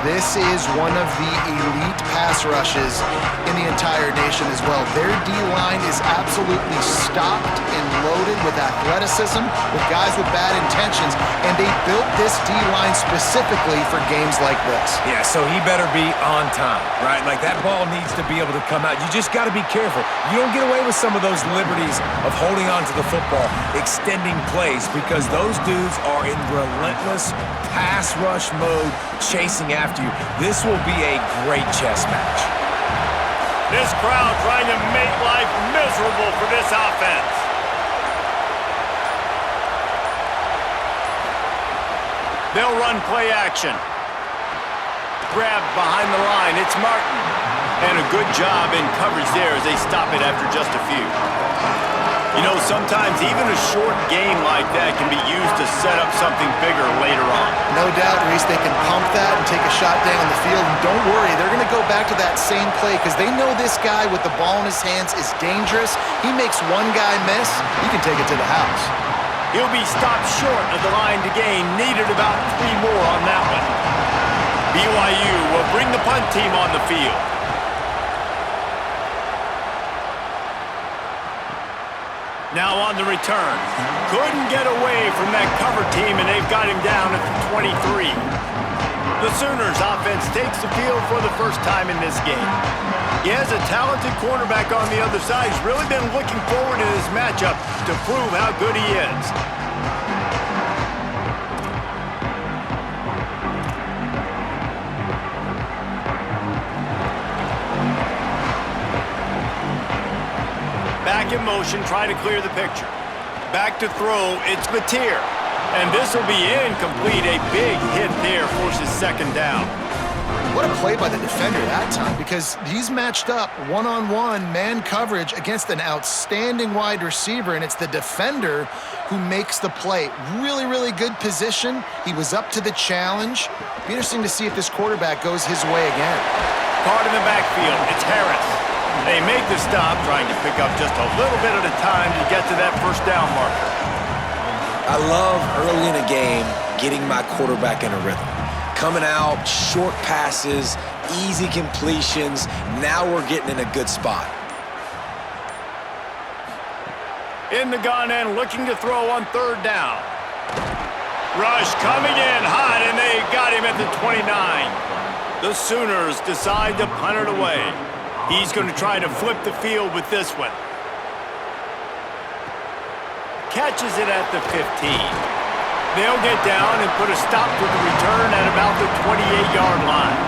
this is one of the elite pass rushes in the entire nation as well. Their D-line is absolutely stocked and loaded with athleticism, with guys with bad intentions, and they built this D-line specifically for games like this. Yeah, so he better be on time, right? Like, that ball needs to be able to come out. You just got to be careful. You don't get away with some of those liberties of holding on to the football, extending plays, because those dudes are in relentless pass rush mode, chasing after you. This will be a great chess match. This crowd trying to make life miserable for this offense. They'll run play action. Grab behind the line. It's Martin. And a good job in coverage there as they stop it after just a few. You know, sometimes even a short game like that can be used to set up something bigger later on. No doubt, Reese, they can pump that and take a shot down the field. And don't worry, they're going to go back to that same play because they know this guy with the ball in his hands is dangerous. He makes one guy miss, he can take it to the house. He'll be stopped short of the line to gain. Needed about 3 more on that one. BYU will bring the punt team on the field. Now on the return. Couldn't get away from that cover team, and they've got him down at the 23. The Sooners offense takes the field for the first time in this game. He has a talented cornerback on the other side. He's really been looking forward to this matchup to prove how good he is. Back in motion, try to clear the picture. Back to throw, it's Mateer. And this will be incomplete. A big hit there forces second down. What a play by the defender that time, because he's matched up one-on-one man coverage against an outstanding wide receiver, and it's the defender who makes the play. Really, really good position. He was up to the challenge. Be interesting to see if this quarterback goes his way again. Card in the backfield, it's Harris. They make the stop, trying to pick up just a little bit at a time to get to that first down marker. I love early in a game getting my quarterback in a rhythm. Coming out, short passes, easy completions. Now we're getting in a good spot. In the gun and looking to throw on third down. Rush coming in hot, and they got him at the 29. The Sooners decide to punt it away. He's going to try to flip the field with this one. Catches it at the 15. They'll get down and put a stop to the return at about the 28-yard line.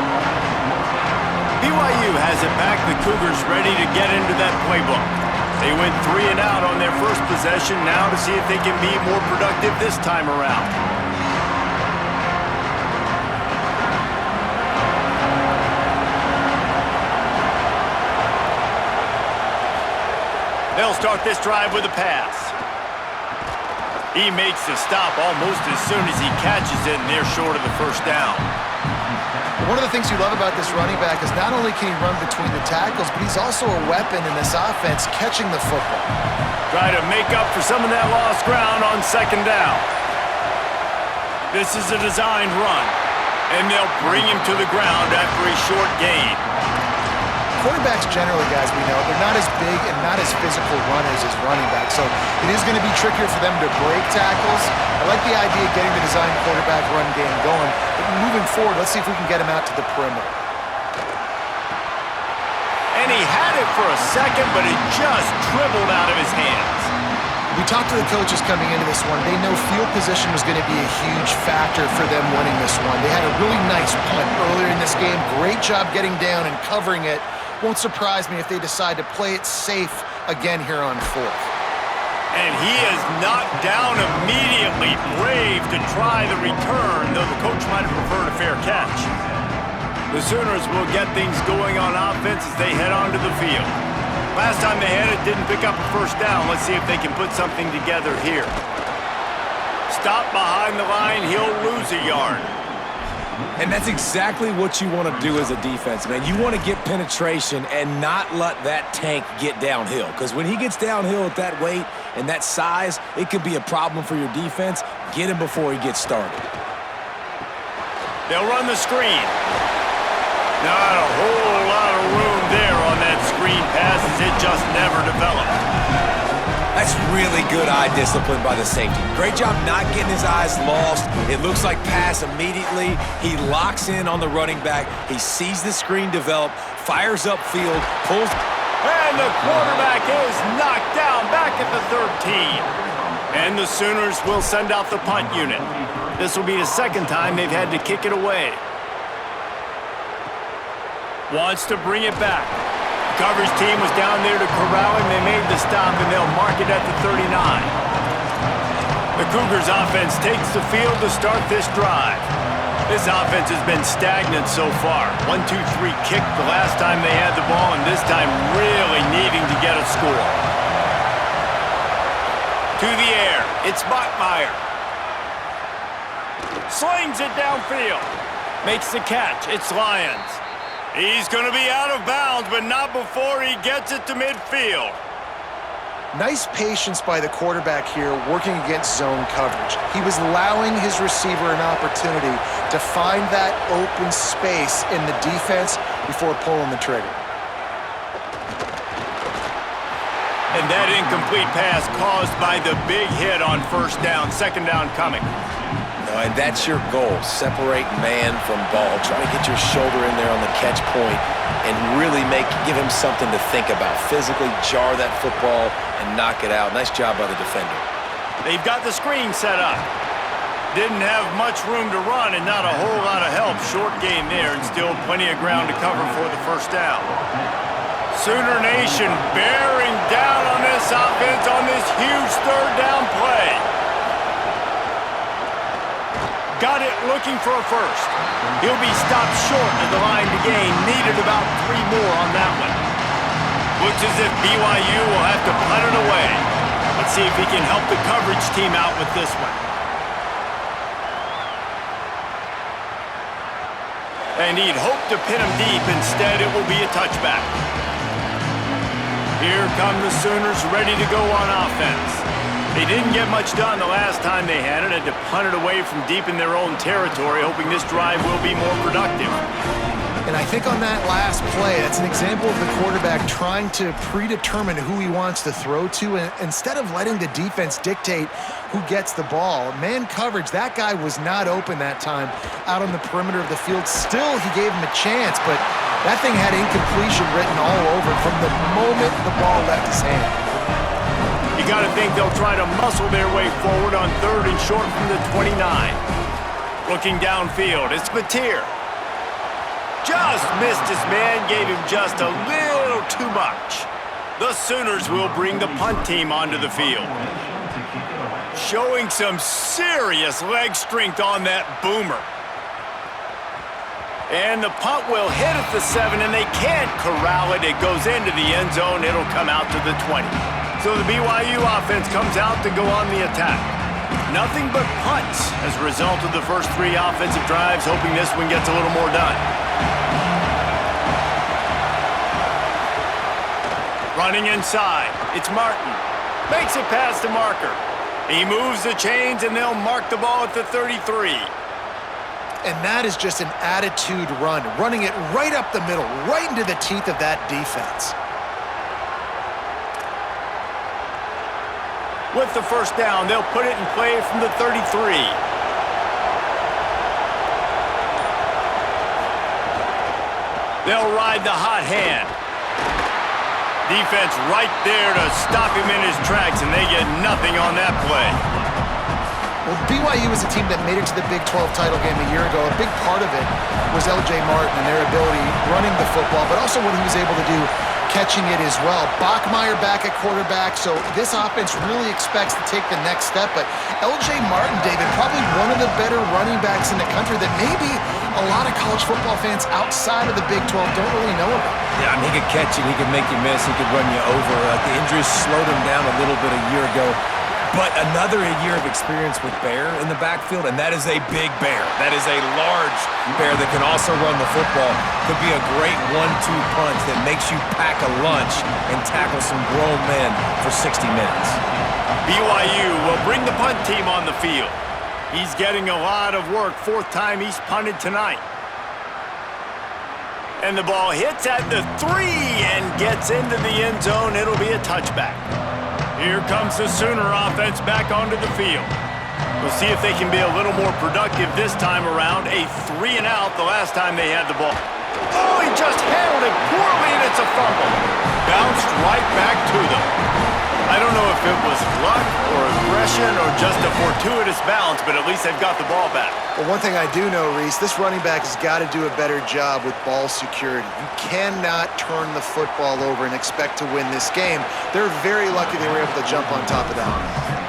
BYU has it back. The Cougars ready to get into that playbook. They went 3 and out on their first possession, now to see if they can be more productive this time around. They'll start this drive with a pass. He makes the stop almost as soon as he catches it, and they're short of the first down. One of the things you love about this running back is not only can he run between the tackles, but he's also a weapon in this offense catching the football. Try to make up for some of that lost ground on second down. This is a designed run, and they'll bring him to the ground after a short gain. Quarterbacks generally, guys, we know, they're not as big and not as physical runners as running backs, so it is going to be trickier for them to break tackles. I like the idea of getting the design quarterback run game going, but moving forward, let's see if we can get him out to the perimeter. And he had it for a second, but it just dribbled out of his hands. We talked to the coaches coming into this one. They know field position was going to be a huge factor for them winning this one. They had a really nice punt earlier in this game. Great job getting down and covering it. Won't surprise me if they decide to play it safe again here on fourth. And he is knocked down immediately. Brave to try the return, though the coach might have preferred a fair catch. The Sooners will get things going on offense as they head onto the field. Last time they had it, didn't pick up a first down. Let's see if they can put something together here. Stop behind the line, he'll lose a yard. And that's exactly what you want to do as a defense, man. You want to get penetration and not let that tank get downhill. Because when he gets downhill at that weight and that size, it could be a problem for your defense. Get him before he gets started. They'll run the screen. Not a whole lot of room there on that screen pass as it just never developed. That's really good eye discipline by the safety. Great job not getting his eyes lost. It looks like pass immediately. He locks in on the running back. He sees the screen develop, fires upfield, pulls. And the quarterback is knocked down back at the 13. And the Sooners will send out the punt unit. This will be the second time they've had to kick it away. Wants to bring it back. The coverage team was down there to corral him. They made the stop, and they'll mark it at the 39. The Cougars offense takes the field to start this drive. This offense has been stagnant so far. 1-2-3 kick the last time they had the ball, and this time really needing to get a score. To the air, it's Bachmeier. Slings it downfield. Makes the catch, it's Lyons. He's going to be out of bounds, but not before he gets it to midfield. Nice patience by the quarterback here working against zone coverage. He was allowing his receiver an opportunity to find that open space in the defense before pulling the trigger. And that incomplete pass caused by the big hit on first down, second down coming. And that's your goal. Separate man from ball. Try to get your shoulder in there on the catch point and really give him something to think about. Physically jar that football and knock it out. Nice job by the defender. They've got the screen set up. Didn't have much room to run and not a whole lot of help. Short game there and still plenty of ground to cover for the first down. Sooner Nation bearing down on this offense on this huge third down play. Got it looking for a first. He'll be stopped short of the line to gain. Needed about 3 more on that one. Looks as if BYU will have to punt it away. Let's see if he can help the coverage team out with this one. And he'd hoped to pin him deep. Instead, it will be a touchback. Here come the Sooners ready to go on offense. They didn't get much done the last time they had it. Had to punt it away from deep in their own territory, hoping this drive will be more productive. And I think on that last play, that's an example of the quarterback trying to predetermine who he wants to throw to, and instead of letting the defense dictate who gets the ball. Man coverage, that guy was not open that time out on the perimeter of the field. Still, he gave him a chance, but that thing had incompletion written all over it from the moment the ball left his hand. You got to think they'll try to muscle their way forward on third and short from the 29. Looking downfield, it's Mateer. Just missed his man, gave him just a little too much. The Sooners will bring the punt team onto the field. Showing some serious leg strength on that boomer. And the punt will hit at the 7, and they can't corral it. It goes into the end zone. It'll come out to the 20. So the BYU offense comes out to go on the attack. Nothing but punts as a result of the first 3 offensive drives, hoping this one gets a little more done. Running inside, it's Martin. Makes it past the marker. He moves the chains, and they'll mark the ball at the 33. And that is just an attitude run, running it right up the middle, right into the teeth of that defense. With the first down, they'll put it in play from the 33. They'll ride the hot hand. Defense right there to stop him in his tracks, and they get nothing on that play. Well, BYU is a team that made it to the Big 12 title game a year ago. A big part of it was L.J. Martin and their ability running the football, but also what he was able to do catching it as well. Bachmeier back at quarterback, so this offense really expects to take the next step. But L.J. Martin, David, probably one of the better running backs in the country that maybe a lot of college football fans outside of the Big 12 don't really know about. Yeah, I mean, he could catch it, he could make you miss, he could run you over. The injuries slowed him down a little bit a year ago. But another year of experience with Bear in the backfield, and that is a big Bear. That is a large Bear that can also run the football. Could be a great 1-2 punch that makes you pack a lunch and tackle some grown men for 60 minutes. BYU will bring the punt team on the field. He's getting a lot of work. Fourth time he's punted tonight. And the ball hits at the 3 and gets into the end zone. It'll be a touchback. Here comes the Sooner offense back onto the field. We'll see if they can be a little more productive this time around. A 3 and out the last time they had the ball. Oh, he just handled it poorly, and it's a fumble. Bounced right back to them. I don't know if it was luck or aggression or just a fortuitous bounce, but at least they've got the ball back. Well, one thing I do know, Reese, this running back has got to do a better job with ball security. You cannot turn the football over and expect to win this game. They're very lucky they were able to jump on top of that.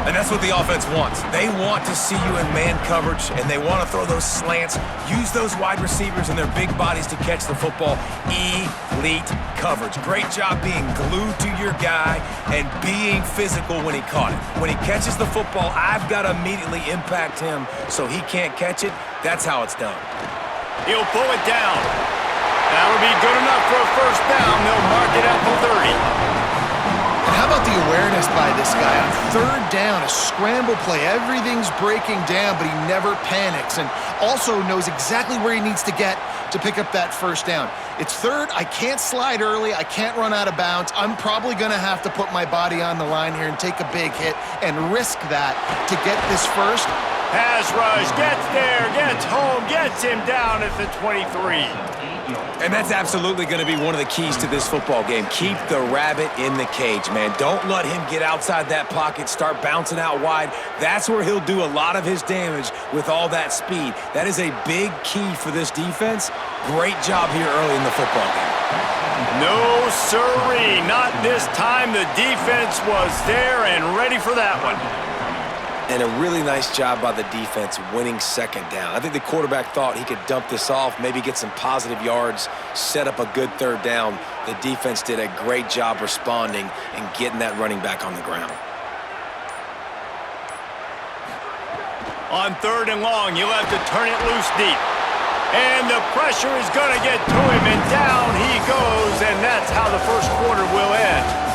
And that's what the offense wants. They want to see you in man coverage, and they want to throw those slants, use those wide receivers and their big bodies to catch the football. Elite coverage. Great job being glued to your guy and being physical when he caught it. When he catches the football, I've got to immediately impact him so he can't catch it. That's how it's done. He'll pull it down. That'll be good enough for a first down. They'll mark it at the 30. And how about the awareness by this guy? On third down, a scramble play. Everything's breaking down, but he never panics and also knows exactly where he needs to get to pick up that first down. It's third. I can't slide early. I can't run out of bounds. I'm probably going to have to put my body on the line here and take a big hit and risk that to get this first. Pass rush, gets there, gets home, gets him down at the 23. And that's absolutely going to be one of the keys to this football game. Keep the rabbit in the cage, man. Don't let him get outside that pocket, start bouncing out wide. That's where he'll do a lot of his damage with all that speed. That is a big key for this defense. Great job here early in the football game. No, sirree. Not this time. The defense was there and ready for that one. And a really nice job by the defense winning second down. I think the quarterback thought he could dump this off, maybe get some positive yards, set up a good third down. The defense did a great job responding and getting that running back on the ground. On third and long, you'll have to turn it loose deep. And the pressure is going to get to him, and down he goes, and that's how the first quarter will end.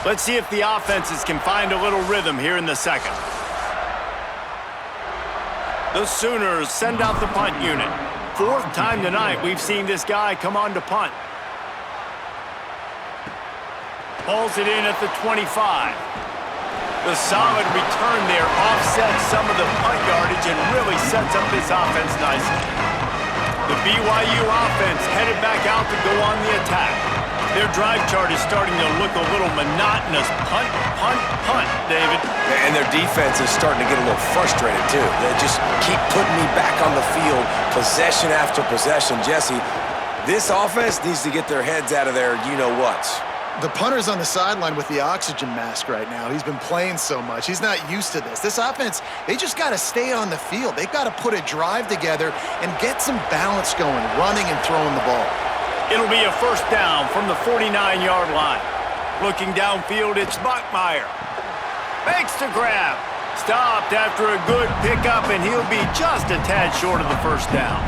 Let's see if the offenses can find a little rhythm here in the second. The Sooners send out the punt unit. Fourth time tonight we've seen this guy come on to punt. Pulls it in at the 25. The solid return there offsets some of the punt yardage and really sets up this offense nicely. The BYU offense headed back out to go on the attack. Their drive chart is starting to look a little monotonous. Punt, punt, punt, David. And their defense is starting to get a little frustrated, too. They just keep putting me back on the field, possession after possession. Jesse, this offense needs to get their heads out of their you-know-whats. The punter's on the sideline with the oxygen mask right now. He's been playing so much. He's not used to this. This offense, they just got to stay on the field. They've got to put a drive together and get some balance going, running and throwing the ball. It'll be a first down from the 49-yard line. Looking downfield, it's Bachmeier. Makes the grab. Stopped after a good pickup, and he'll be just a tad short of the first down.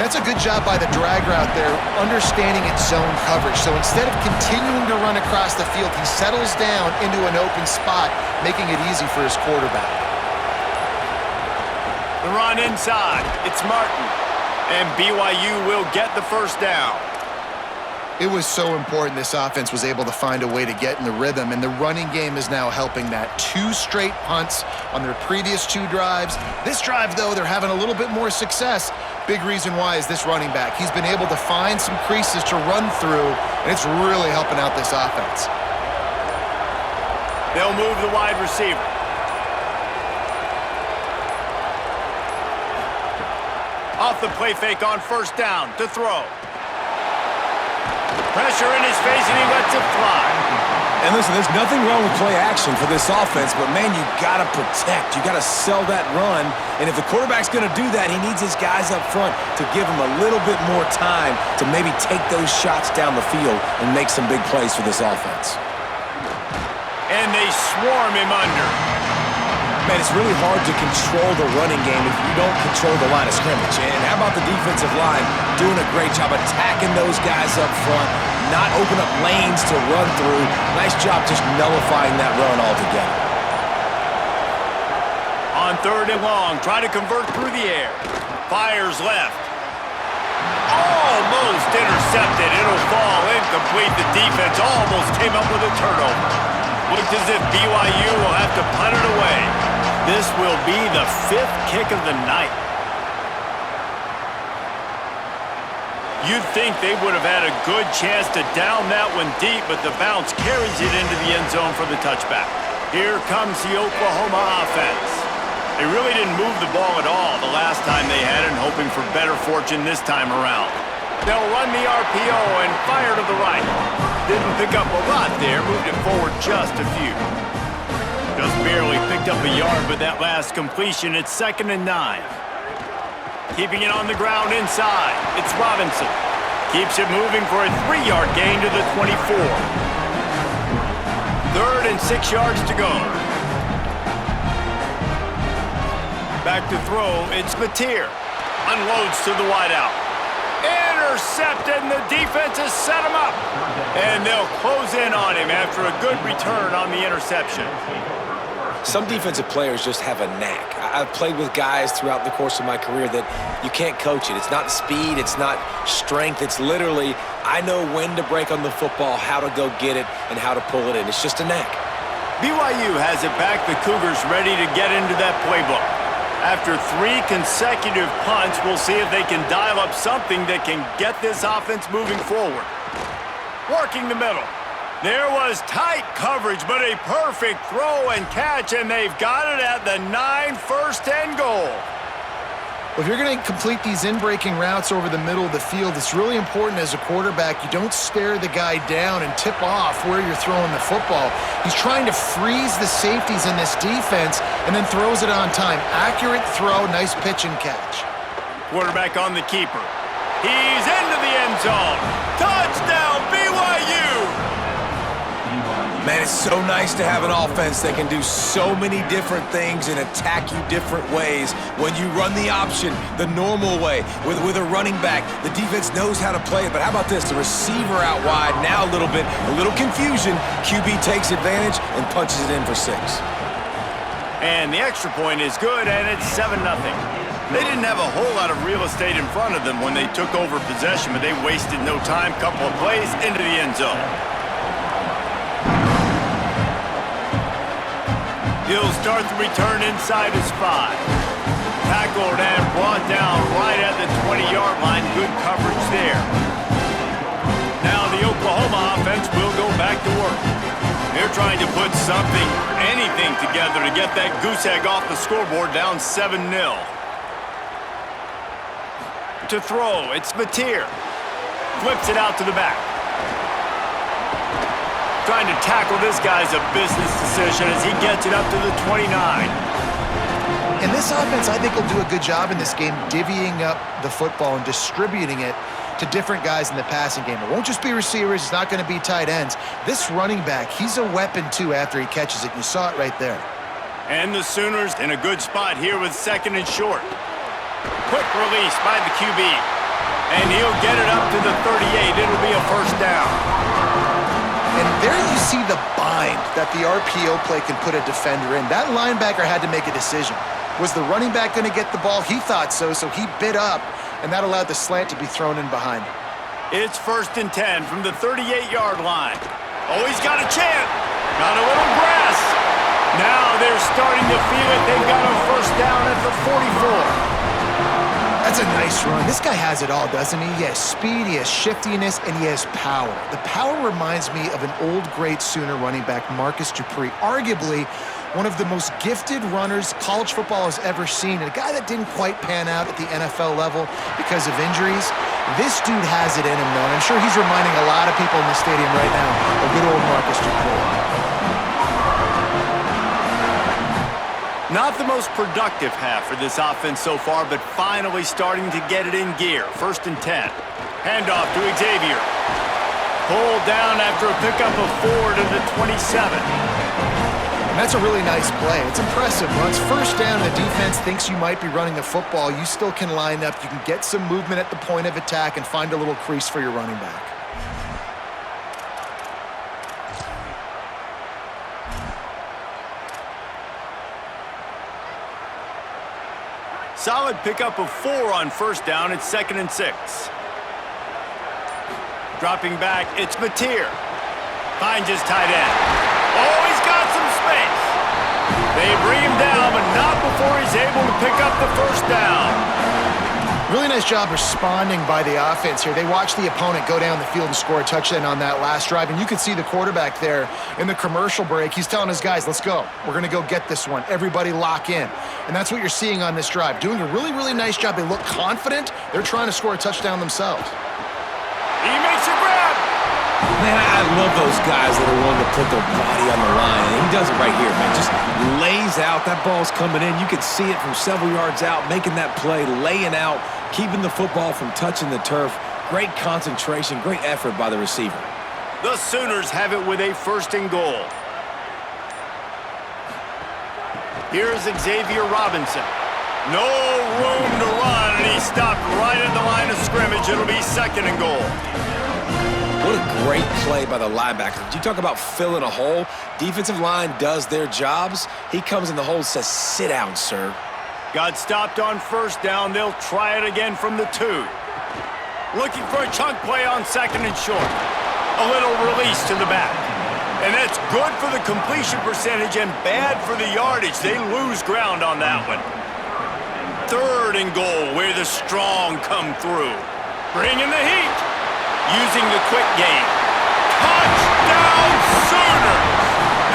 That's a good job by the drag route there, understanding its zone coverage. So instead of continuing to run across the field, he settles down into an open spot, making it easy for his quarterback. The run inside. It's Martin. And BYU will get the first down. It was so important this offense was able to find a way to get in the rhythm, and the running game is now helping that. 2 straight punts on their previous 2 drives. This drive, though, they're having a little bit more success. Big reason why is this running back. He's been able to find some creases to run through, and it's really helping out this offense. They'll move the wide receiver. Off the play fake on first down to throw. Pressure in his face, and he lets it fly. And listen, there's nothing wrong with play action for this offense, but, man, you got to protect. You got to sell that run. And if the quarterback's going to do that, he needs his guys up front to give him a little bit more time to maybe take those shots down the field and make some big plays for this offense. And they swarm him under. Man, it's really hard to control the running game if you don't control the line of scrimmage. And how about the defensive line doing a great job attacking those guys up front, not open up lanes to run through. Nice job just nullifying that run altogether. On 3rd and long, try to convert through the air. Fires left. Almost intercepted. It'll fall incomplete. The defense almost came up with a turnover. Looks as if BYU will have to punt it away. This will be the 5th kick of the night. You'd think they would have had a good chance to down that one deep, but the bounce carries it into the end zone for the touchback. Here comes the Oklahoma offense. They really didn't move the ball at all the last time they had it, hoping for better fortune this time around. They'll run the RPO and fire to the right. Didn't pick up a lot there, moved it forward just a few. Just barely picked up a yard with that last completion. It's 2nd and 9. Keeping it on the ground inside. It's Robinson. Keeps it moving for a 3-yard gain to the 24. 3rd and 6 yards to go. Back to throw, it's Mateer. Unloads to the wideout. Intercepted, and the defense has set him up. And they'll close in on him after a good return on the interception. Some defensive players just have a knack. I've played with guys throughout the course of my career that you can't coach it. It's not speed, it's not strength. It's literally, I know when to break on the football, how to go get it, and how to pull it in. It's just a knack. BYU has it back. The Cougars ready to get into that playbook. After 3 consecutive punts, we'll see if they can dial up something that can get this offense moving forward. Working the middle. There was tight coverage, but a perfect throw and catch, and they've got it at the 9, 1st and goal. Well, if you're going to complete these in-breaking routes over the middle of the field, it's really important as a quarterback you don't stare the guy down and tip off where you're throwing the football. He's trying to freeze the safeties in this defense and then throws it on time. Accurate throw, nice pitch and catch. Quarterback on the keeper. He's into the end zone. Touchdown, BYU! Man, it's so nice to have an offense that can do so many different things and attack you different ways. When you run the option the normal way with a running back, the defense knows how to play it. But how about this? The receiver out wide, now a little confusion. QB takes advantage and punches it in for 6. And the extra point is good, and it's 7-0. They didn't have a whole lot of real estate in front of them when they took over possession, but they wasted no time. Couple of plays into the end zone. He'll start the return inside his 5. Tackled and brought down right at the 20-yard line. Good coverage there. Now the Oklahoma offense will go back to work. They're trying to put something, anything together to get that goose egg off the scoreboard, down 7-0. To throw, it's Mateer. Flips it out to the back. Trying to tackle this guy's a business decision as he gets it up to the 29. And this offense, I think, will do a good job in this game divvying up the football and distributing it to different guys in the passing game. It won't just be receivers. It's not going to be tight ends. This running back, he's a weapon, too, after he catches it. You saw it right there. And the Sooners in a good spot here with 2nd and short. Quick release by the QB. And he'll get it up to the 38. It'll be a 1st down. And there you see the bind that the RPO play can put a defender in. That linebacker had to make a decision. Was the running back going to get the ball? He thought so, so he bit up, and that allowed the slant to be thrown in behind. It's 1st and 10 from the 38-yard line. Oh, he's got a chance. Got a little grass. Now they're starting to feel it. They've got a 1st down at the 44. That's a nice run. This guy has it all, doesn't he? He has speed, he has shiftiness, and he has power. The power reminds me of an old, great Sooner running back, Marcus Dupree. Arguably one of the most gifted runners college football has ever seen, and a guy that didn't quite pan out at the NFL level because of injuries. This dude has it in him, though, and I'm sure he's reminding a lot of people in the stadium right now of good old Marcus Dupree. Not the most productive half for this offense so far, but finally starting to get it in gear. 1st and 10. Handoff to Xavier. Pulled down after a pickup of 4 to the 27. And that's a really nice play. It's impressive. Once first down, the defense thinks you might be running the football. You still can line up. You can get some movement at the point of attack and find a little crease for your running back. Solid pickup of 4 on first down. It's 2nd and 6. Dropping back, it's Mateer. Finds his tight end. Oh, he's got some space. They bring him down, but not before he's able to pick up the first down. Really nice job responding by the offense here. They watched the opponent go down the field and score a touchdown on that last drive, and you could see the quarterback there in the commercial break. He's telling his guys, let's go. We're going to go get this one. Everybody lock in. And that's what you're seeing on this drive. Doing a really, really nice job. They look confident. They're trying to score a touchdown themselves. He makes a grab. Man, I love those guys that are willing to put their body on the line. And he does it right here, man. Just lays out. That ball's coming in. You can see it from several yards out, making that play, laying out, keeping the football from touching the turf. Great concentration, great effort by the receiver. The Sooners have it with a 1st and goal. Here's Xavier Robinson. No room to run, and he stopped right at the line of scrimmage. It'll be 2nd and goal. What a great play by the linebacker. You talk about filling a hole. Defensive line does their jobs. He comes in the hole and says, sit down, sir. Got stopped on first down. They'll try it again from the 2. Looking for a chunk play on 2nd and short. A little release to the back. And that's good for the completion percentage and bad for the yardage. They lose ground on that one. 3rd and goal, where the strong come through. Bringing the heat. Using the quick game. Touchdown Sooners!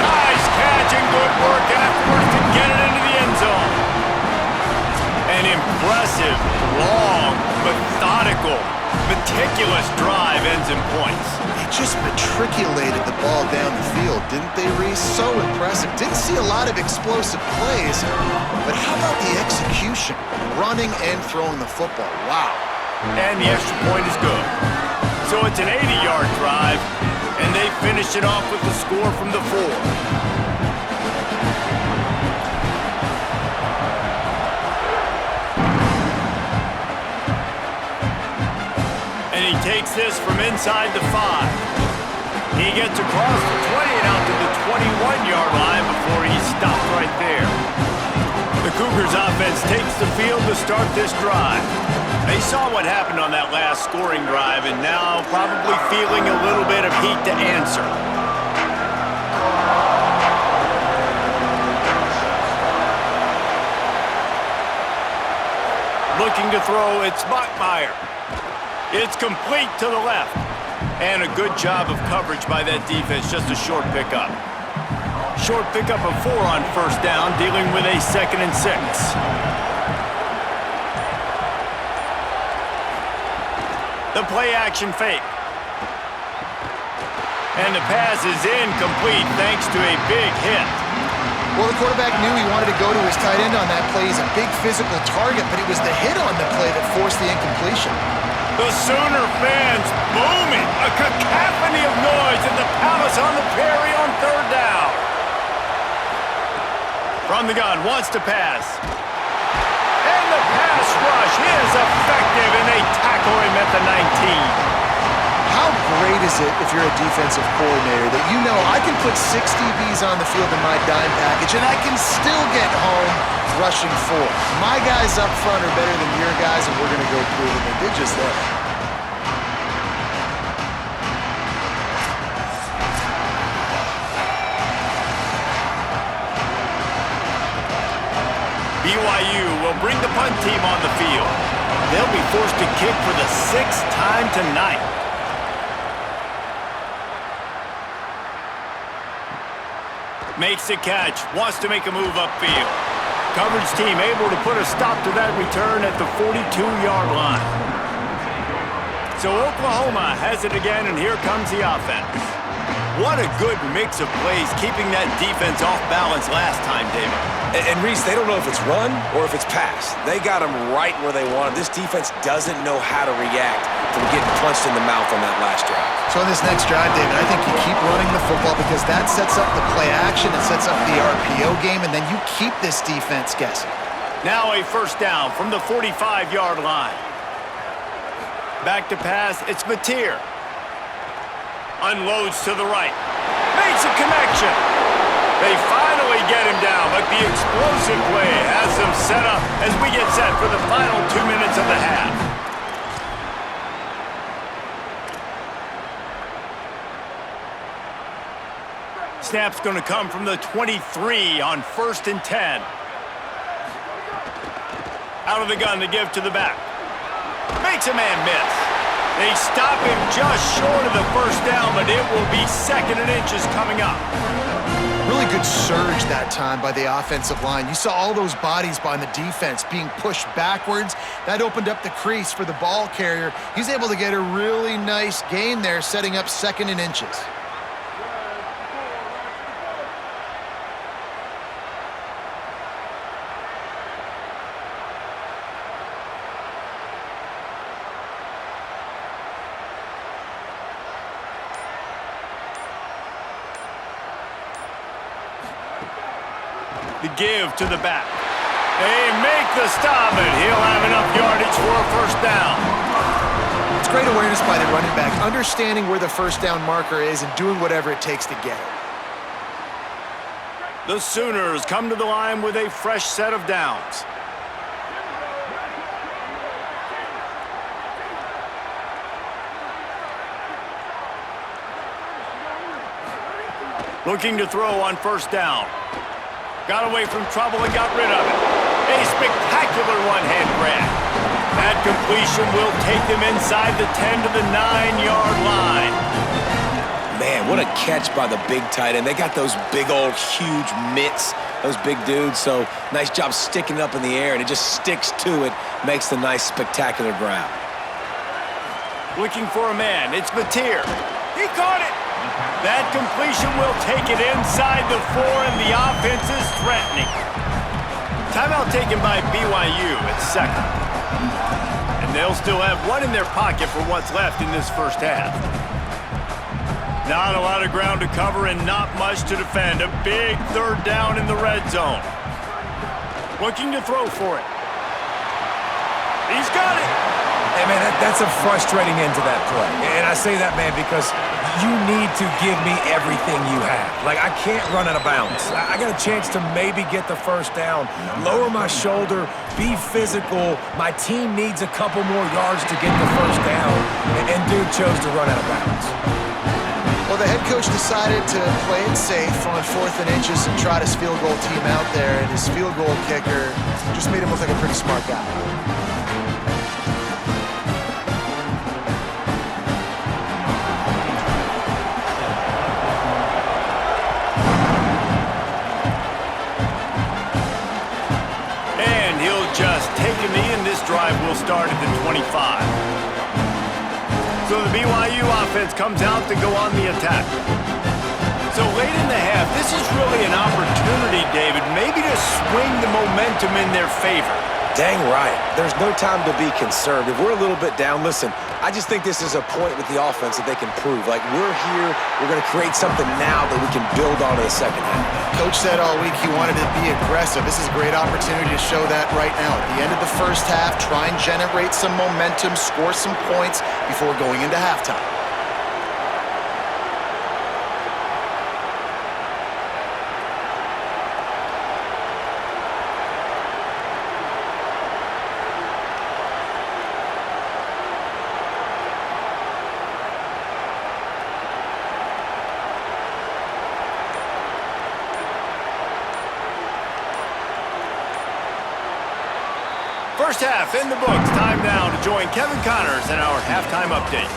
Nice catch and good work afterwards to get it into the end zone. An impressive, long, methodical, meticulous drive ends in points. They just matriculated the ball down the field, didn't they, Reese? So impressive. Didn't see a lot of explosive plays, but how about the execution? Running and throwing the football. Wow. And the extra point is good. So it's an 80-yard drive, and they finish it off with the score from the 4. And he takes this from inside the 5. He gets across the 20 and out to the 21-yard line before he's stopped right there. The Cougars offense takes the field to start this drive. They saw what happened on that last scoring drive and now probably feeling a little bit of heat to answer. Looking to throw, it's Bachmeier. It's complete to the left. And a good job of coverage by that defense, just a short pickup. Short pickup of 4 on first down, dealing with a 2nd and 6. The play action fake. And the pass is incomplete thanks to a big hit. Well, the quarterback knew he wanted to go to his tight end on that play. He's a big physical target, but it was the hit on the play that forced the incompletion. The Sooner fans booming. A cacophony of noise at the Palace on the Prairie on 3rd down. From the gun, wants to pass. And the pass rush is effective, and they tackle him at the 19. How great is it if you're a defensive coordinator that you know I can put 6 DBs on the field in my dime package and I can still get home rushing 4. My guys up front are better than your guys, and we're going to go prove it. They did just that. BYU will bring the punt team on the field. They'll be forced to kick for the 6th time tonight. Makes the catch, wants to make a move upfield. Coverage team able to put a stop to that return at the 42-yard line. So Oklahoma has it again, and here comes the offense. What a good mix of plays, keeping that defense off balance last time, David. And Reese, they don't know if it's run or if it's pass. They got them right where they want them. This defense doesn't know how to react from getting punched in the mouth on that last drive. So in this next drive, David, I think you keep running the football because that sets up the play action, it sets up the RPO game, and then you keep this defense guessing. Now a first down from the 45-yard line. Back to pass, it's Mateer. Unloads to the right. Makes a connection. They finally get him down, but the explosive play has them set up as we get set for the final 2 minutes of the half. Snap's going to come from the 23 on 1st and 10. Out of the gun to give to the back. Makes a man miss. They stop him just short of the first down, but it will be 2nd and inches coming up. Really good surge that time by the offensive line. You saw all those bodies by the defense being pushed backwards. That opened up the crease for the ball carrier. He's able to get a really nice gain there, setting up 2nd and inches. The give to the back. They make the stop, and he'll have enough yardage for a first down. It's great awareness by the running back, understanding where the first down marker is and doing whatever it takes to get it. The Sooners come to the line with a fresh set of downs. Looking to throw on first down. Got away from trouble and got rid of it. A spectacular one-hand grab. That completion will take them inside the 10 to the 9-yard line. Man, what a catch by the big tight end. They got those big old huge mitts, those big dudes, so nice job sticking up in the air, and it just sticks to it, makes the nice spectacular grab. Looking for a man, it's Mateer. He caught it. That completion will take it inside the 4, and the offense is threatening. Timeout taken by BYU at 2nd. And they'll still have one in their pocket for what's left in this first half. Not a lot of ground to cover and not much to defend. A big 3rd down in the red zone. Looking to throw for it. He's got it. Hey, man, that's a frustrating end to that play. And I say that, man, because you need to give me everything you have. Like, I can't run out of bounds. I got a chance to maybe get the first down, lower my shoulder, be physical. My team needs a couple more yards to get the first down, and dude chose to run out of bounds. Well, the head coach decided to play it safe on 4th and inches and trot his field goal team out there, and his field goal kicker just made him look like a pretty smart guy. Just taking me, and this drive will start at the 25. So the BYU offense comes out to go on the attack. So late in the half, this is really an opportunity, David, maybe to swing the momentum in their favor. Dang right. There's no time to be concerned. If we're a little bit down, listen, I just think this is a point with the offense that they can prove. Like, we're here, we're going to create something now that we can build on in the second half. Coach said all week he wanted to be aggressive. This is a great opportunity to show that right now. At the end of the first half, try and generate some momentum, score some points before going into halftime. First half in the books. Time now to join Kevin Connors in our halftime update.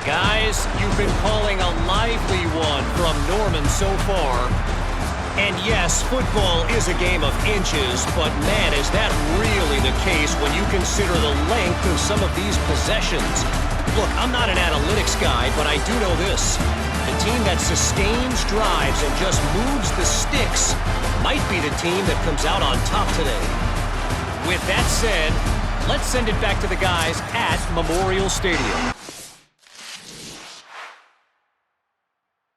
Guys, you've been calling a lively one from Norman so far. And yes, football is a game of inches, but man, is that really the case when you consider the length of some of these possessions. Look, I'm not an analytics guy, but I do know this. The team that sustains drives and just moves the sticks might be the team that comes out on top today. With that said, let's send it back to the guys at Memorial Stadium.